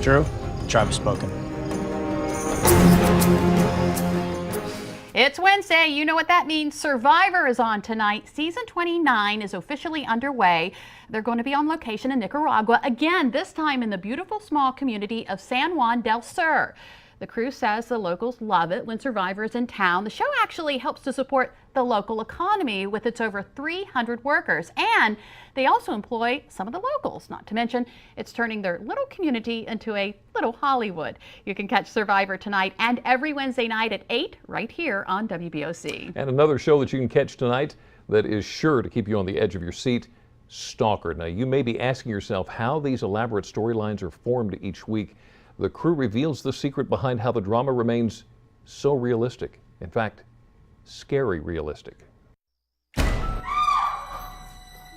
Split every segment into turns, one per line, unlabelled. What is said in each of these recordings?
Drew, the tribe has spoken.
It's Wednesday. You know what that means. Survivor is on tonight. Season 29 is officially underway. They're going to be on location in Nicaragua again, this time in the beautiful small community of San Juan del Sur. The crew says the locals love it when Survivor is in town. The show actually helps to support the local economy with its over 300 workers. And they also employ some of the locals, not to mention it's turning their little community into a little Hollywood. You can catch Survivor tonight and every Wednesday night at 8 right here on WBOC.
And another show that you can catch tonight that is sure to keep you on the edge of your seat, Stalker. Now, you may be asking yourself how these elaborate storylines are formed each week. The crew reveals the secret behind how the drama remains so realistic. In fact, scary realistic.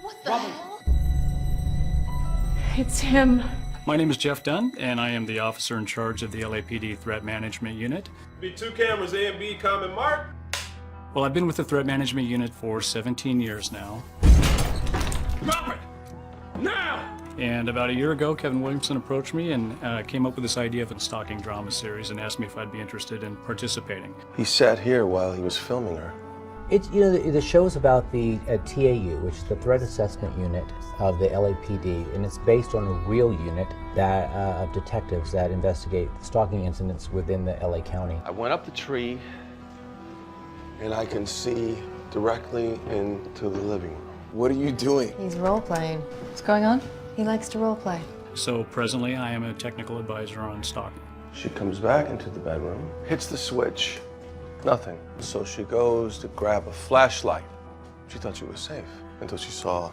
What the hell?
It's him.
My name is Jeff Dunn, and I am the officer in charge of the LAPD Threat Management Unit.
Be 2 cameras, A and B, comment mark.
Well, I've been with the Threat Management Unit for 17 years now.
Drop it! Now!
And about a year ago, Kevin Williamson approached me and came up with this idea of a stalking drama series and asked me if I'd be interested in participating.
He sat here while he was filming her.
It's, you know, the show's about the TAU, which is the Threat Assessment Unit of the LAPD, and it's based on a real unit that of detectives that investigate stalking incidents within the LA County.
I went up the tree, and I can see directly into the living room. What are you doing?
He's role-playing. What's going on? He likes to role-play.
So presently, I am a technical advisor on stalking.
She comes back into the bedroom, hits the switch, nothing. So she goes to grab a flashlight. She thought she was safe until she saw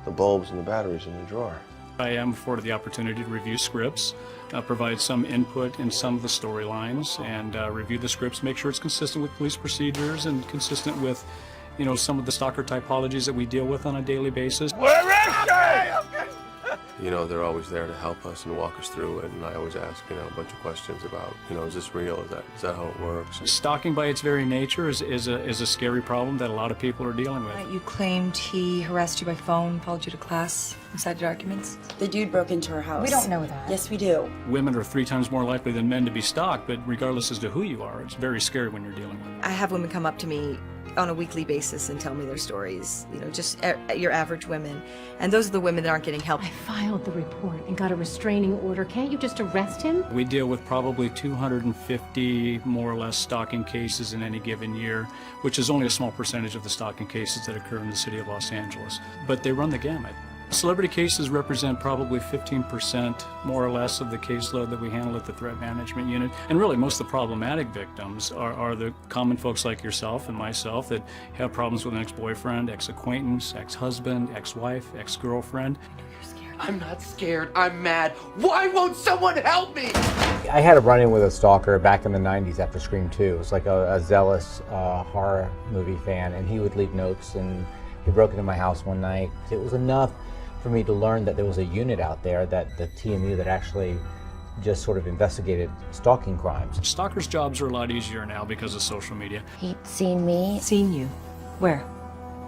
the bulbs and the batteries in the drawer.
I am afforded the opportunity to review scripts, provide some input in some of the storylines, and review the scripts, make sure it's consistent with police procedures and consistent with, you know, some of the stalker typologies that we deal with on a daily basis.
Where is she?
You know, they're always there to help us and walk us through it, and I always ask, you know, a bunch of questions about, you know, is this real? Is that how it works?
Stalking by its very nature is a scary problem that a lot of people are dealing with.
You claimed he harassed you by phone, followed you to class, inside your documents?
The dude broke into her house.
We don't know that.
Yes, we do.
Women are 3 times more likely than men to be stalked, but regardless as to who you are, it's very scary when you're dealing with it.
I have women come up to me on a weekly basis and tell me their stories, you know, just your average women. And those are the women that aren't getting help.
I filed the report and got a restraining order. Can't you just arrest him?
We deal with probably 250 more or less stalking cases in any given year, which is only a small percentage of the stalking cases that occur in the city of Los Angeles. But they run the gamut. Celebrity cases represent probably 15% more or less of the caseload that we handle at the Threat Management Unit. And really, most of the problematic victims are the common folks like yourself and myself that have problems with an ex-boyfriend, ex-acquaintance, ex-husband, ex-wife, ex-girlfriend.
I'm not scared, I'm mad. Why won't someone help me?
I had a run-in with a stalker back in the 90s after Scream 2. It was like a zealous horror movie fan, and he would leave notes, and he broke into my house one night. It was enough for me to learn that there was a unit out there, that the TMU, that actually just sort of investigated stalking crimes.
Stalkers' jobs are a lot easier now because of social media.
He'd seen me.
Seen you? Where?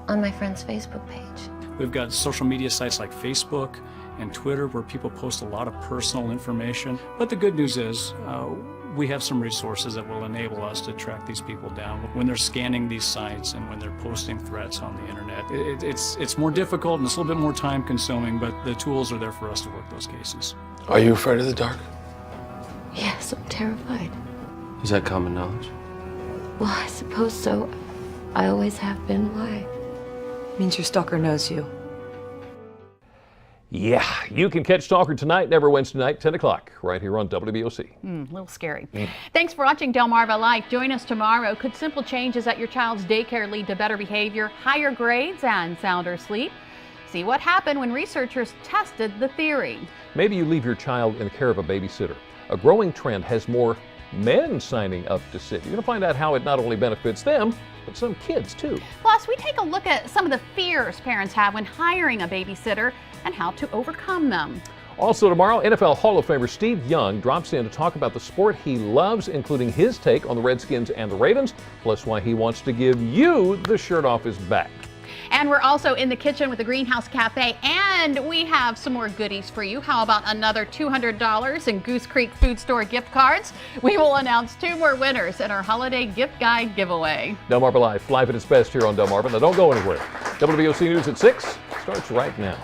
On my friend's Facebook page.
We've got social media sites like Facebook and Twitter where people post a lot of personal information. But the good news is we have some resources that will enable us to track these people down. When they're scanning these sites and when they're posting threats on the internet, it's more difficult and it's a little bit more time consuming, but the tools are there for us to work those cases.
Are you afraid of the dark?
Yes, I'm terrified.
Is that common knowledge?
Well, I suppose so. I always have been. Why?
Means your stalker knows you.
Yeah, you can catch Stalker tonight and every Wednesday night, 10 o'clock, right here on WBOC.
A little scary. Thanks for watching Delmarva Life. Join us tomorrow. Could simple changes at your child's daycare lead to better behavior, higher grades, and sounder sleep? See what happened when researchers tested the theory.
Maybe you leave your child in the care of a babysitter. A growing trend has more men signing up to sit. You're going to find out how it not only benefits them, but some kids too.
Plus, we take a look at some of the fears parents have when hiring a babysitter and how to overcome them.
Also tomorrow, NFL Hall of Famer Steve Young drops in to talk about the sport he loves, including his take on the Redskins and the Ravens, plus why he wants to give you the shirt off his back.
And we're also in the kitchen with the Greenhouse Cafe, and we have some more goodies for you. How about another $200 in Goose Creek Food Store gift cards? We will announce 2 more winners in our holiday gift guide giveaway.
Delmarva Life, live at its best here on Delmarva. Now don't go anywhere. WBOC News at 6 starts right now.